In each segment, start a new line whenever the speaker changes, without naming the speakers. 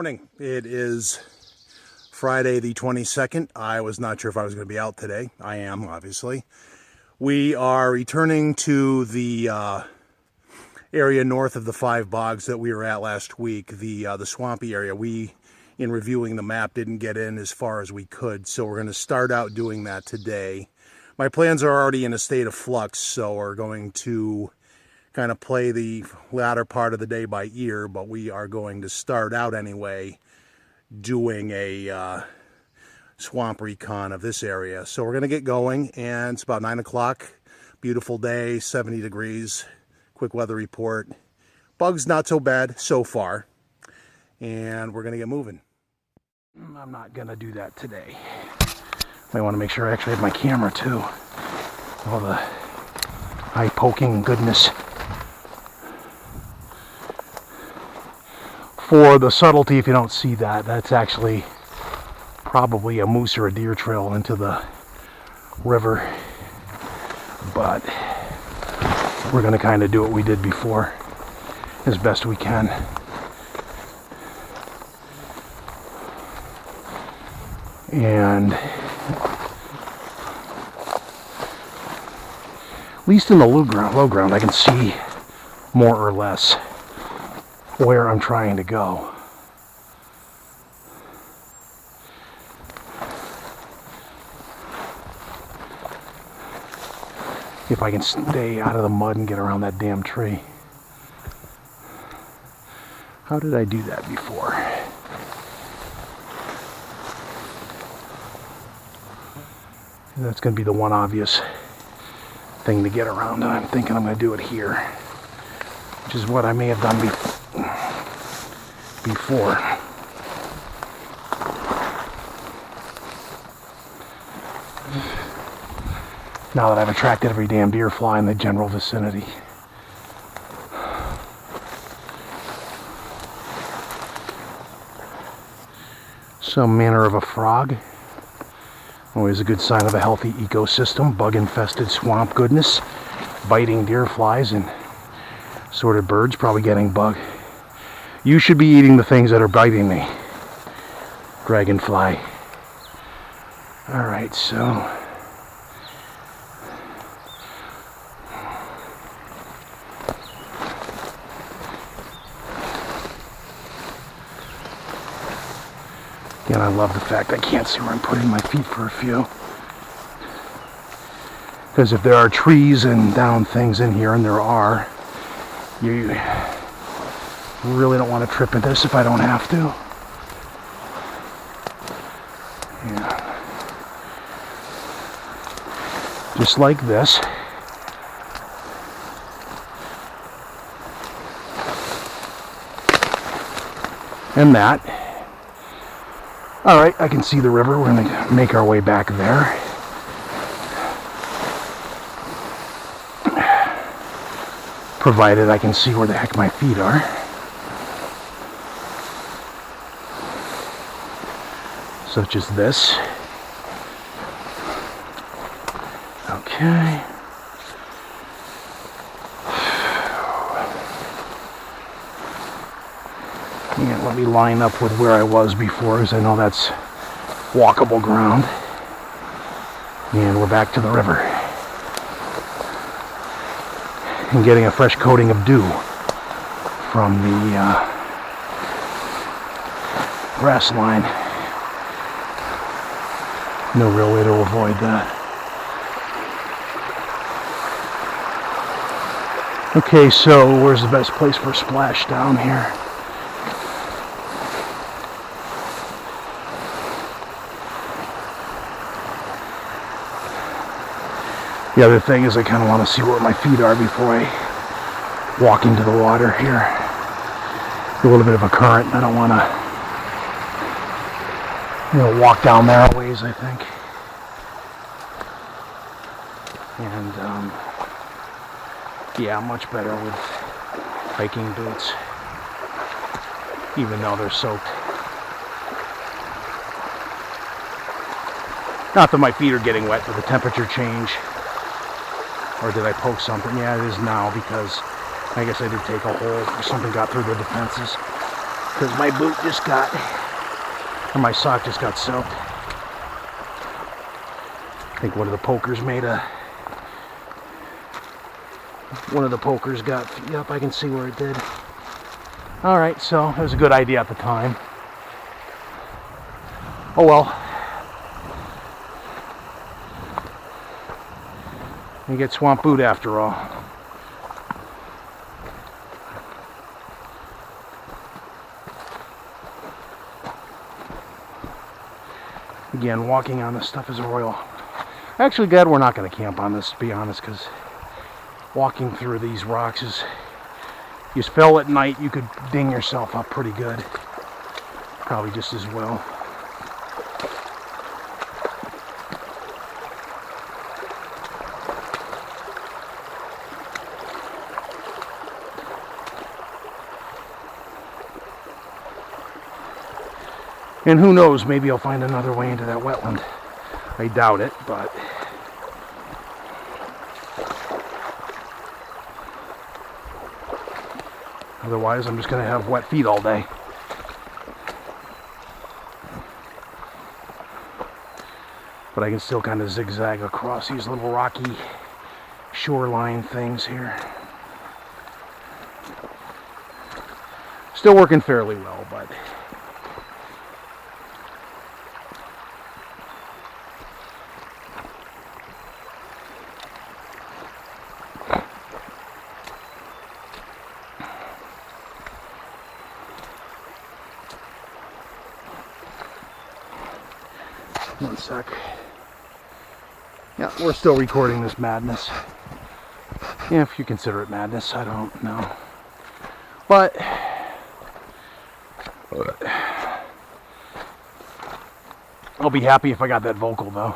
morning. It is Friday the 22nd. I was not sure if I was going to be out today. I am, obviously. We are returning to the area north of the Five Bogs that we were at last week, the swampy area. We, in reviewing the map, didn't get in as far as we could, so we're going to start out doing that today. My plans are already in a state of flux, so we're going to kind of play the latter part of the day by ear, but we are going to start out anyway doing a swamp recon of this area. So we're going to get going, and it's about 9 o'clock. Beautiful day, 70 degrees. Quick weather report. Bugs not so bad so far, and we're going to get moving. I'm not going to do that today. Might want to make sure I actually have my camera too. All the eye poking goodness. For the subtlety, if you don't see that, that's actually probably a moose or a deer trail into the river. But we're going to kind of do what we did before as best we can. And at least in the low ground, I can see more or less where I'm trying to go. If I can stay out of the mud and get around that damn tree. How did I do that before? That's going to be the one obvious thing to get around, and I'm thinking I'm going to do it here, which is what I may have done before. Now that I've attracted every damn deer fly in the general vicinity. Some manner of a frog. Always a good sign of a healthy ecosystem. Bug-infested swamp goodness. Biting deer flies and assorted birds probably getting bug. You should be eating the things that are biting me. Dragonfly. Alright, so again, I love the fact I can't see where I'm putting my feet for a few. Because if there are trees and down things in here, and there are, you really don't want to trip in this if I don't have to. Yeah. Just like this. And that. Alright, I can see the river. We're going to make our way back there. Provided I can see where the heck my feet are. Such as this. Okay. And let me line up with where I was before, because I know that's walkable ground. And we're back to the river. And getting a fresh coating of dew from the grass line. No real way to avoid that. Okay, so where's the best place for a splash down here? The other thing is I kind of want to see where my feet are before I walk into the water here. A little bit of a current. I don't want to, walk down there a ways, I think. And, yeah, much better with hiking boots, even though they're soaked. Not that my feet are getting wet with the temperature change. Or did I poke something? Yeah, it is now, because I guess I did take a hole or something got through the defenses. because my boot just got, or my sock just got soaked. I think one of the pokers made a, one of the pokers got, yep, I can see where it did. Alright, so it was a good idea at the time. Oh well. You get swamp boot after all. Again, walking on this stuff is a royal. Actually, glad we're not going to camp on this, to be honest, because walking through these rocks is, you fell at night, you could ding yourself up pretty good. Probably just as well. And who knows, maybe I'll find another way into that wetland. I doubt it, but otherwise I'm just going to have wet feet all day. But I can still kind of zigzag across these little rocky shoreline things here. Still working fairly well, but one sec. Yeah, we're still recording this madness. Yeah, if you consider it madness, I don't know. But I'll be happy if I got that vocal, though.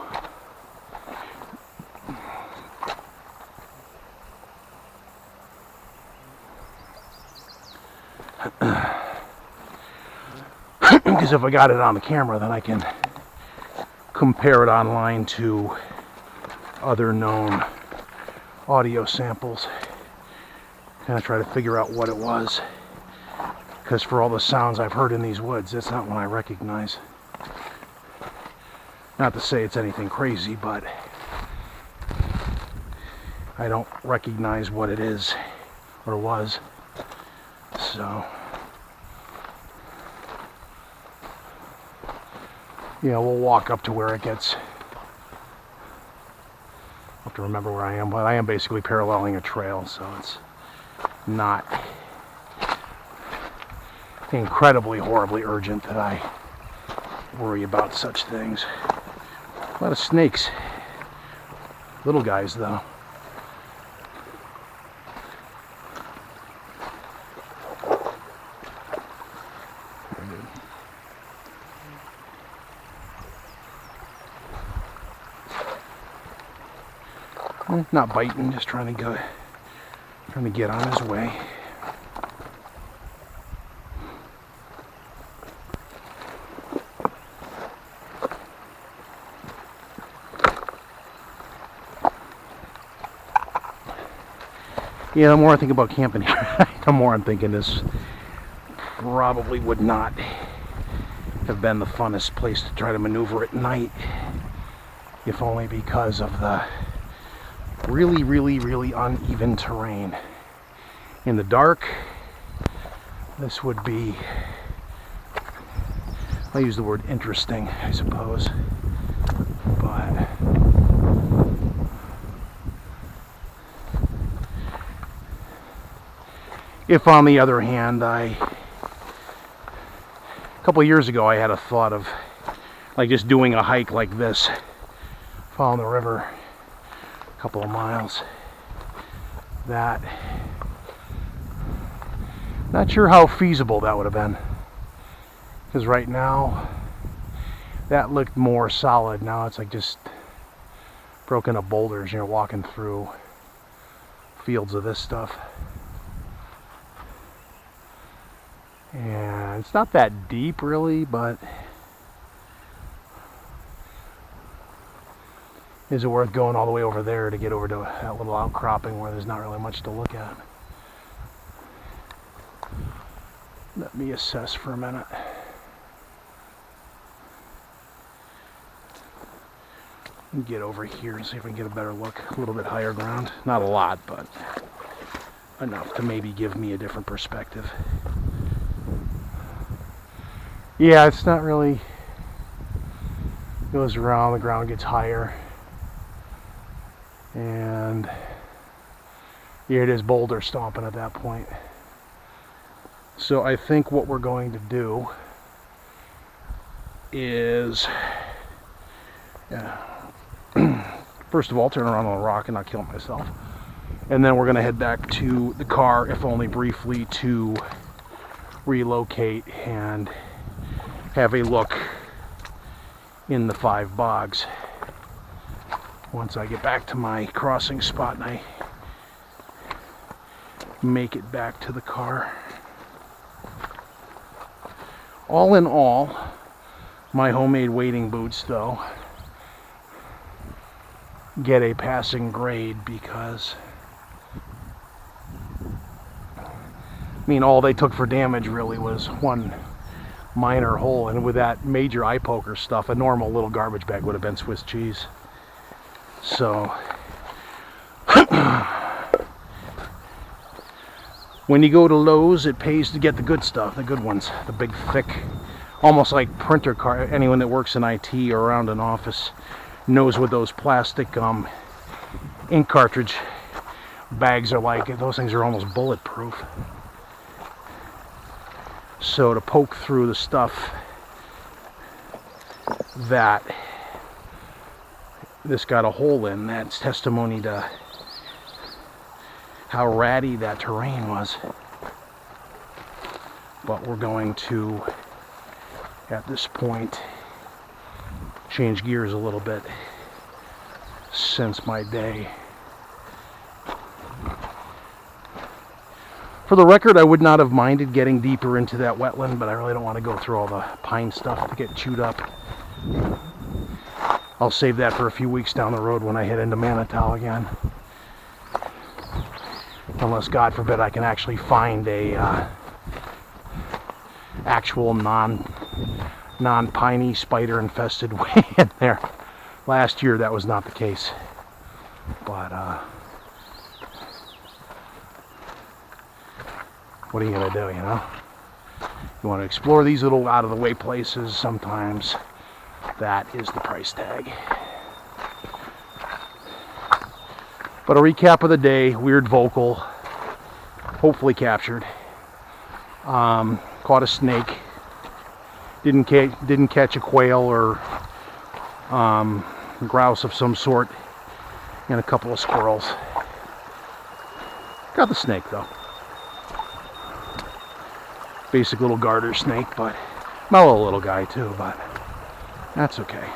Because if I got it on the camera, then I can compare it online to other known audio samples. Kind of try to figure out what it was. Because for all the sounds I've heard in these woods, it's not one I recognize. Not to say it's anything crazy, but I don't recognize what it is or was. So yeah, we'll walk up to where it gets. I'll have to remember where I am, but I am basically paralleling a trail, so it's not incredibly, horribly urgent that I worry about such things. A lot of snakes. Little guys, though. Not biting, just trying to get on his way. Yeah, the more I think about camping here, the more I'm thinking this probably would not have been the funnest place to try to maneuver at night, if only because of the really, really, really uneven terrain. In the dark, this would be, I'll use the word interesting, I suppose, but if on the other hand, a couple of years ago I had a thought of like just doing a hike like this, following the river a couple of miles. That, not sure how feasible that would have been, because right now that looked more solid. Now it's like just broken up boulders, you know, walking through fields of this stuff. And it's not that deep really, but is it worth going all the way over there to get over to that little outcropping where there's not really much to look at? Let me assess for a minute. Get over here and see if we can get a better look. A little bit higher ground. Not a lot, but enough to maybe give me a different perspective. Yeah, it's not really... Goes around, the ground gets higher. And here it is, boulder stomping at that point. So I think what we're going to do is... first of all, turn around on a rock and not kill myself. And then we're going to head back to the car, if only briefly, to relocate and have a look in the 5 bogs. Once I get back to my crossing spot and I make it back to the car. All in all, my homemade wading boots, though, get a passing grade because, I mean, all they took for damage really was one minor hole, and with that major eye poker stuff, a normal little garbage bag would have been Swiss cheese. So when you go to Lowe's, it pays to get the good stuff, the good ones, the big thick, almost like printer card. Anyone that works in IT or around an office knows what those plastic ink cartridge bags are like. Those things are almost bulletproof. So to poke through the stuff that this got a hole in, that's testimony to how ratty that terrain was. But we're going to, at this point, change gears a little bit since my day. For the record, I would not have minded getting deeper into that wetland, but I really don't want to go through all the pine stuff to get chewed up. I'll save that for a few weeks down the road when I head into Manitou again. Unless, God forbid, I can actually find a actual non-piney, spider-infested way in there. Last year, that was not the case. But, what are you going to do, you know? You want to explore these little out-of-the-way places. Sometimes that is the price tag. But a recap of the day, weird vocal, hopefully captured. Caught a snake. Didn't catch a quail or grouse of some sort, and a couple of squirrels. Got the snake though. Basic little garter snake, but mellow little guy too, but that's okay.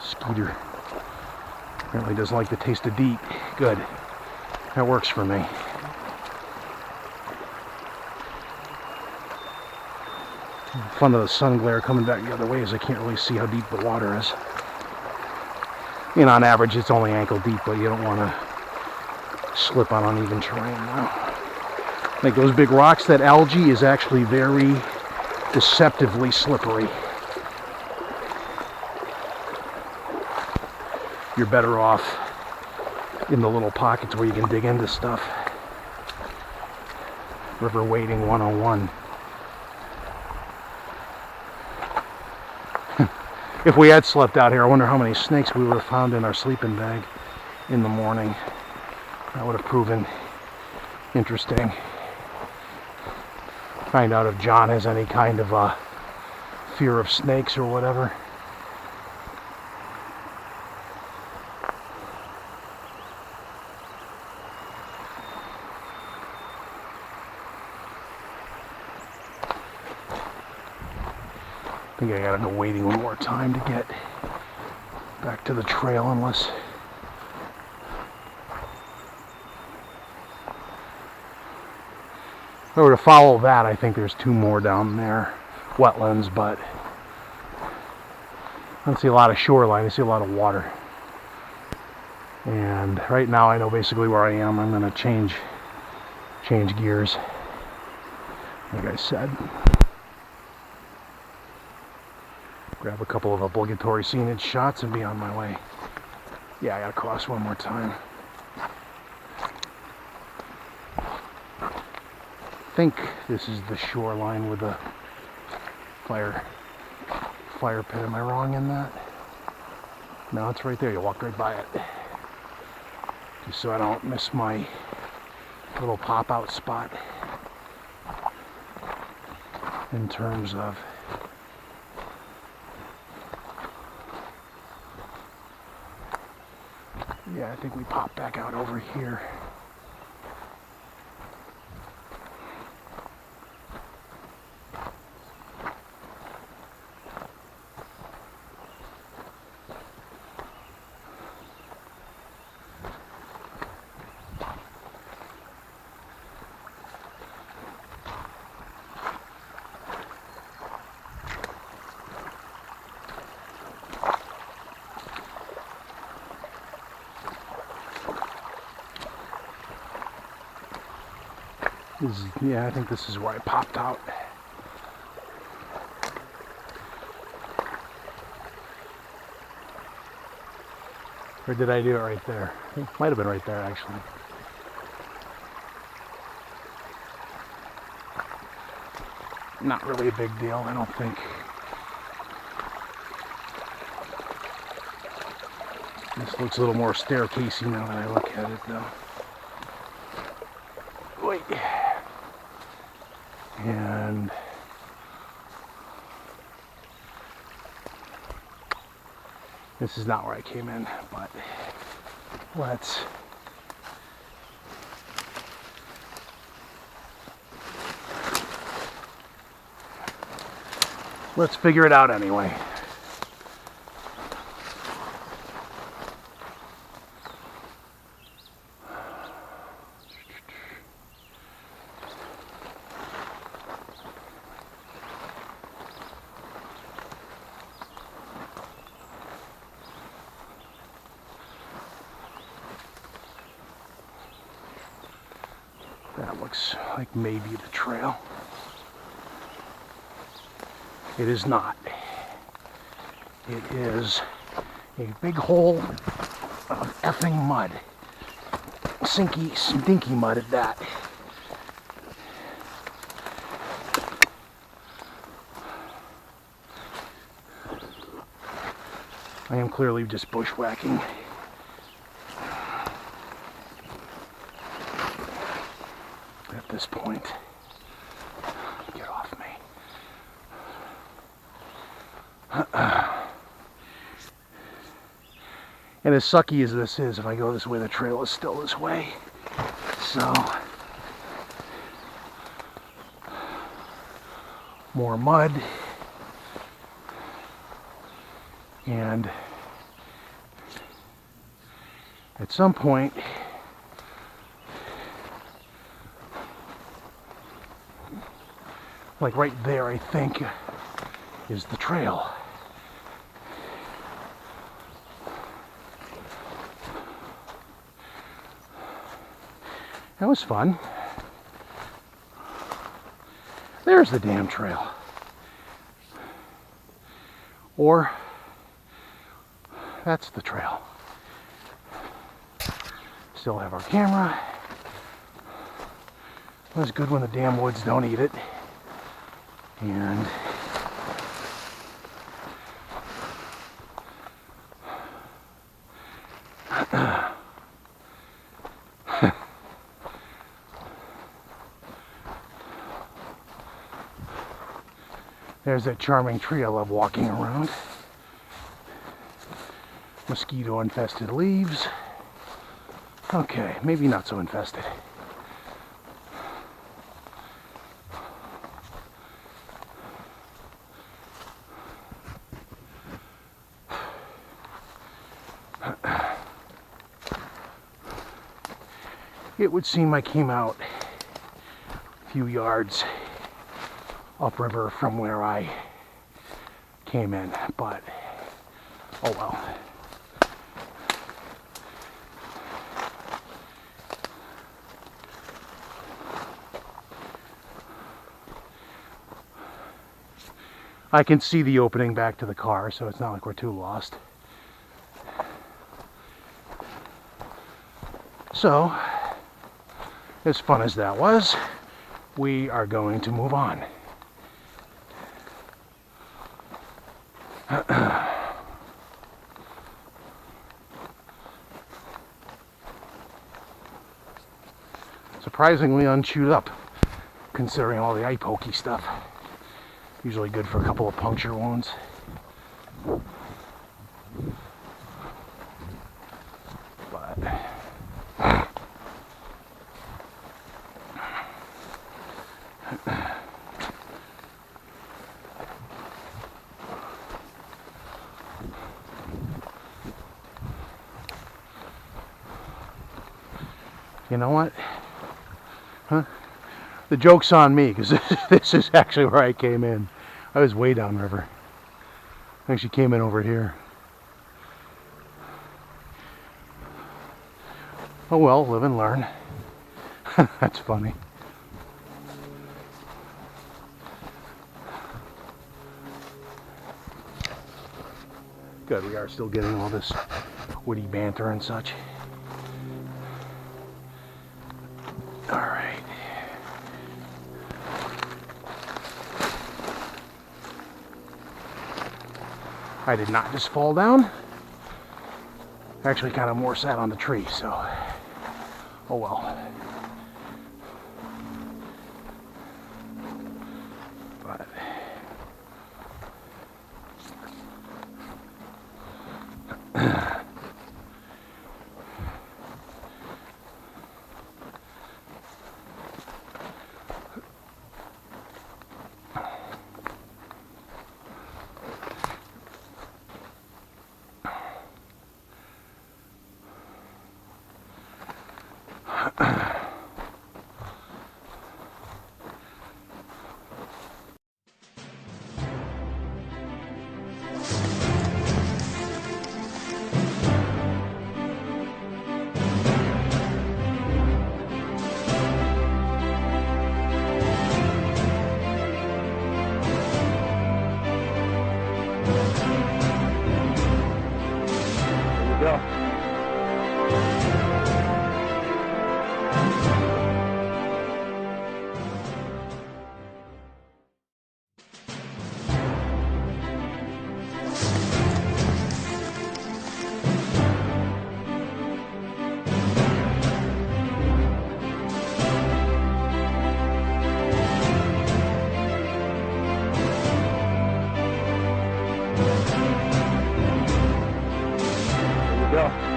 Skeeter apparently doesn't like the taste of DEET. Good. That works for me. Fun of the sun glare coming back the other way is I can't really see how deep the water is. I mean, on average it's only ankle deep, but you don't want to slip on uneven terrain now. Like those big rocks, that algae is actually very deceptively slippery. You're better off in the little pockets where you can dig into stuff. River wading 101. If we had slept out here, I wonder how many snakes we would have found in our sleeping bag in the morning. That would have proven interesting. Find out if John has any kind of fear of snakes or whatever. I think I gotta go wading one more time to get back to the trail, unless If I were to follow that, I think there's 2 more down there, wetlands, but I don't see a lot of shoreline, I see a lot of water. And right now I know basically where I am. I'm going to change gears, like I said. Grab a couple of obligatory scenic shots and be on my way. Yeah, I gotta cross one more time. I think this is the shoreline with the fire pit. Am I wrong in that? No, it's right there. You walk right by it. Just so I don't miss my little pop-out spot in terms of yeah, I think we pop back out over here. Yeah, I think this is where I popped out. Or did I do it right there? It might have been right there, actually. Not really a big deal, I don't think. This looks a little more staircasey now that I look at it, though. Wait. And this is not where I came in, but let's figure it out anyway. That looks like maybe the trail. It is not. It is a big hole of effing mud. Sinky, stinky mud at that. I am clearly just bushwhacking. At this point. Get off me. And as sucky as this is, if I go this way, the trail is still this way. So, more mud. And at some point, like right there, I think, is the trail. That was fun. There's the damn trail. Or that's the trail. Still have our camera. It was good when the damn woods don't eat it. And there's that charming tree I love walking around. Mosquito infested leaves. Okay, maybe not so infested. It would seem I came out few yards upriver from where I came in, but oh well. I can see the opening back to the car, so it's not like we're too lost. So, as fun as that was, we are going to move on. Surprisingly unchewed up, considering all the eye pokey stuff. Usually good for a couple of puncture wounds. But you know what? Huh? The joke's on me, because this is actually where I came in. I was way downriver. I actually came in over here. Oh well, live and learn. That's funny. Good, we are still getting all this witty banter and such. Alright. I did not just fall down. Actually, kind of more sat on the tree, so oh well. But go. There we go.